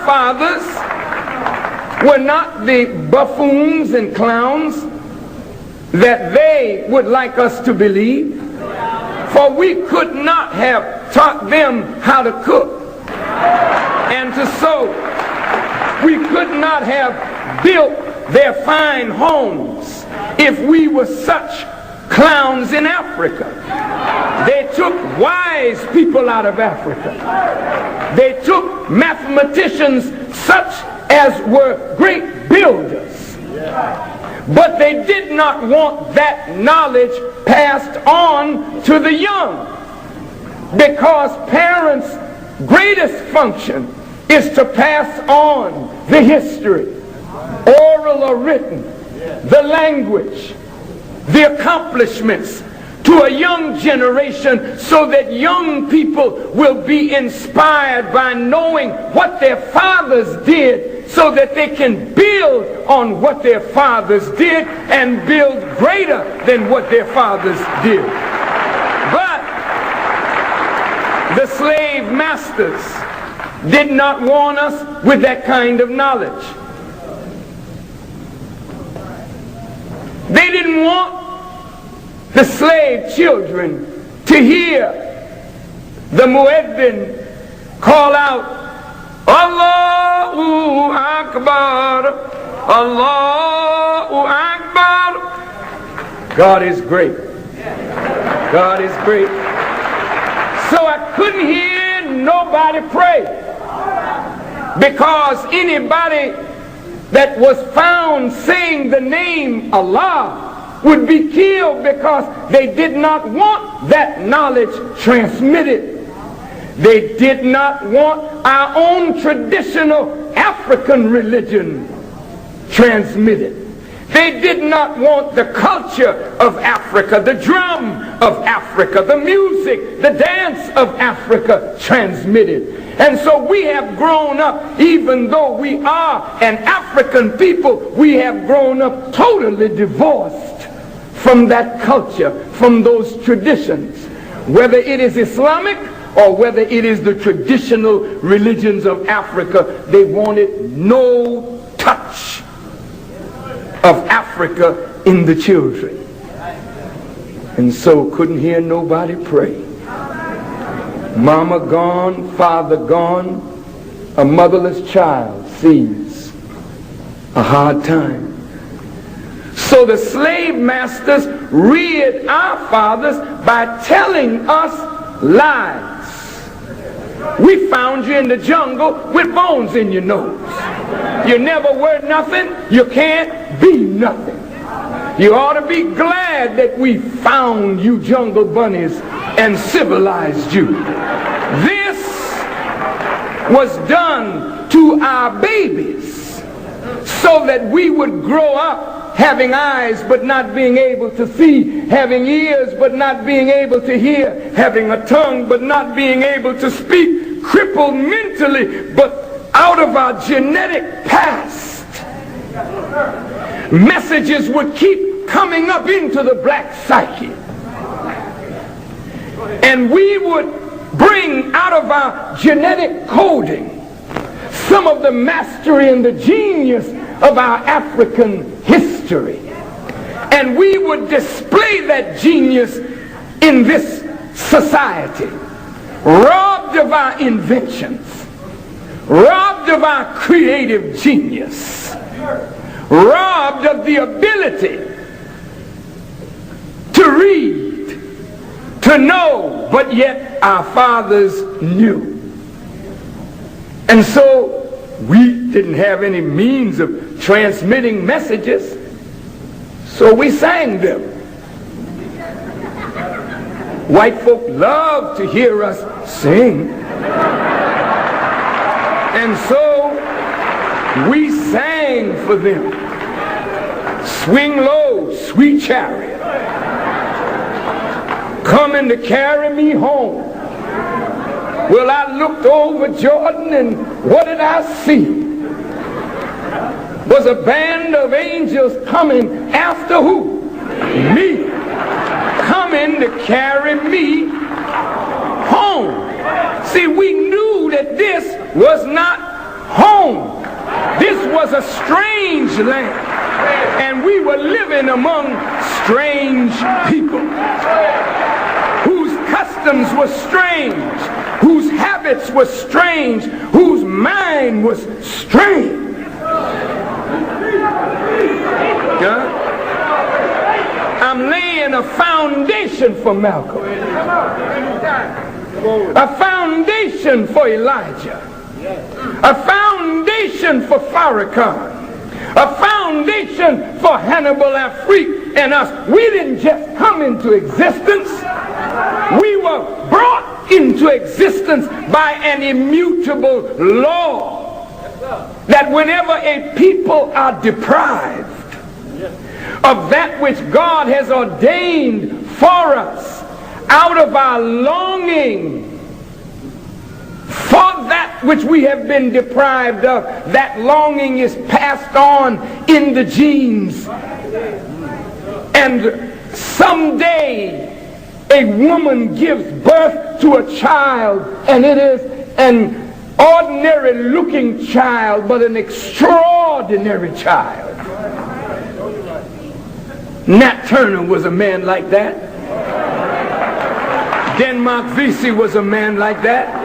fathers were not the buffoons and clowns that they would like us to believe, for we could not have taught them how to cook and to sew. We could not have built their fine homes if we were such clowns in Africa. They took wise people out of Africa. They took mathematicians such as were great builders. But they did not want that knowledge passed on to the young, because parents' greatest function is to pass on the history, oral or written, the language, the accomplishments to a young generation, so that young people will be inspired by knowing what their fathers did, so that they can build on what their fathers did and build greater than what their fathers did. But the slave masters did not want us with that kind of knowledge. They didn't want the slave children to hear the muezzin call out, Allahu Akbar, Allahu Akbar. God is great. God is great. So I couldn't hear nobody pray, because anybody that was found saying the name Allah would be killed, because they did not want that knowledge transmitted. They did not want our own traditional African religion transmitted. They did not want the culture of Africa, the drum of Africa, the music, the dance of Africa transmitted. And so we have grown up, even though we are an African people, we have grown up totally divorced from that culture, from those traditions. Whether it is Islamic or whether it is the traditional religions of Africa, they wanted no touch of Africa in the children. And so couldn't hear nobody pray. Mama gone, father gone, a motherless child sees a hard time. So the slave masters reared our fathers by telling us lies. We found you in the jungle with bones in your nose. You never were nothing. You can't be nothing. You ought to be glad that we found you jungle bunnies and civilized you. This was done to our babies so that we would grow up having eyes but not being able to see, having ears but not being able to hear, having a tongue but not being able to speak, crippled mentally, but out of our genetic past, messages would keep coming up into the black psyche. And we would bring out of our genetic coding some of the mastery and the genius of our African history. And we would display that genius in this society, robbed of our inventions, robbed of our creative genius, robbed of the ability to read, to know, but yet our fathers knew. And so we didn't have any means of transmitting messages, so we sang them. White folk love to hear us sing. And so we sang for them. Swing low, sweet chariot, coming to carry me home. Well, I looked over Jordan, and what did I see? Was a band of angels coming after who? Me. Coming to carry me home. See, we knew that this was not home. This was a strange land, and we were living among strange people whose customs were strange, whose habits were strange, whose mind was strange. I'm laying a foundation for Malcolm, a foundation for Elijah, a foundation for Farrakhan, a foundation for Hannibal Afrique and us. We didn't just come into existence. We were brought into existence by an immutable law that whenever a people are deprived of that which God has ordained for us, out of our longing for that which we have been deprived of, that longing is passed on in the genes. And someday a woman gives birth to a child, and it is an ordinary looking child, but an extraordinary child. Nat Turner was a man like that. Denmark Vesey was a man like that.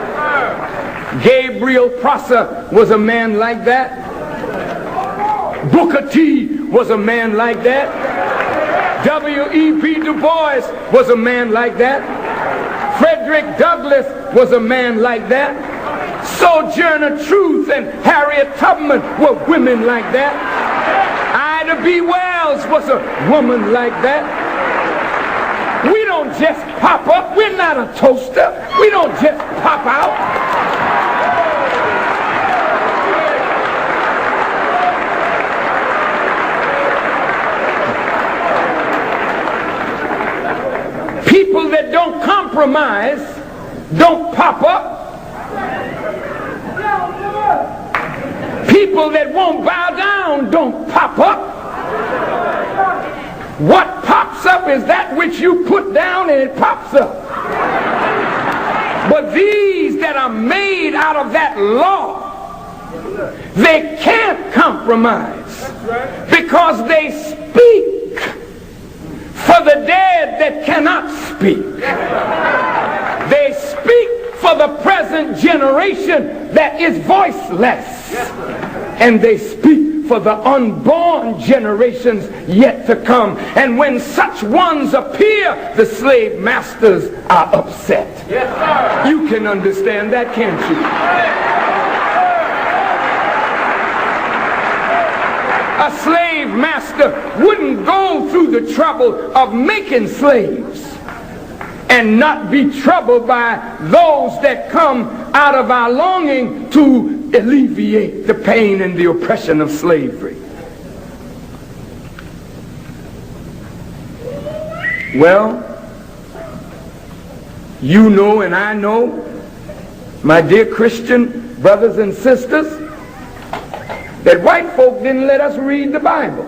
Gabriel Prosser was a man like that. Booker T was a man like that. W.E.B. Du Bois was a man like that. Frederick Douglass was a man like that. Sojourner Truth and Harriet Tubman were women like that. Ida B. Wells was a woman like that. We don't just pop up. We're not a toaster. We don't just pop out. People that don't compromise don't pop up. People that won't bow down don't pop up. What pops up is that which you put down, and it pops up. But these that are made out of that law, they can't compromise because they speak for the dead that cannot speak. They speak for the present generation that is voiceless. And they speak for the unborn generations yet to come. And when such ones appear, the slave masters are upset. You can understand that, can't you? A slave master wouldn't go through the trouble of making slaves and not be troubled by those that come out of our longing to alleviate the pain and the oppression of slavery. Well, you know and I know, my dear Christian brothers and sisters, that white folk didn't let us read the Bible.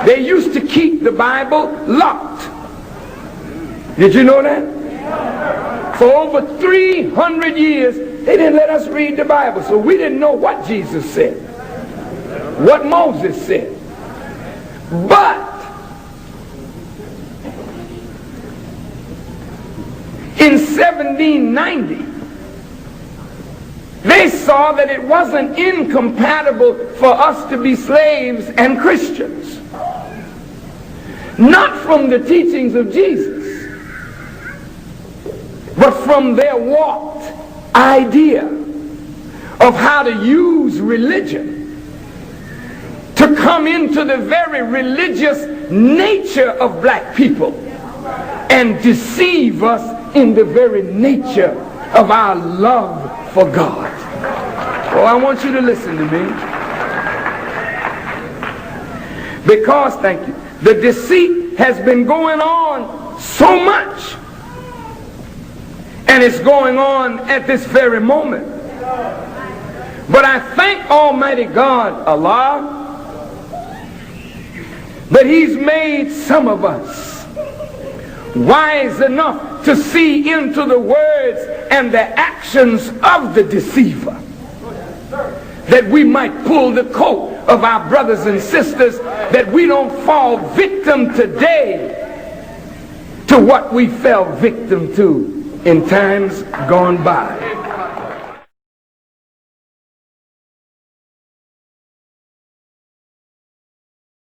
They used to keep the Bible locked. Did you know that? For over 300 years, they didn't let us read the Bible. So we didn't know what Jesus said, what Moses said. But in 1790, they saw that it wasn't incompatible for us to be slaves and Christians. Not from the teachings of Jesus, but from their warped idea of how to use religion to come into the very religious nature of black people and deceive us in the very nature of our love for God. Oh, I want you to listen to me. Because, thank you, the deceit has been going on so much. And it's going on at this very moment. But I thank Almighty God, Allah, that He's made some of us wise enough to see into the words and the actions of the deceiver. that we might pull the coat of our brothers and sisters, that we don't fall victim today to what we fell victim to in times gone by.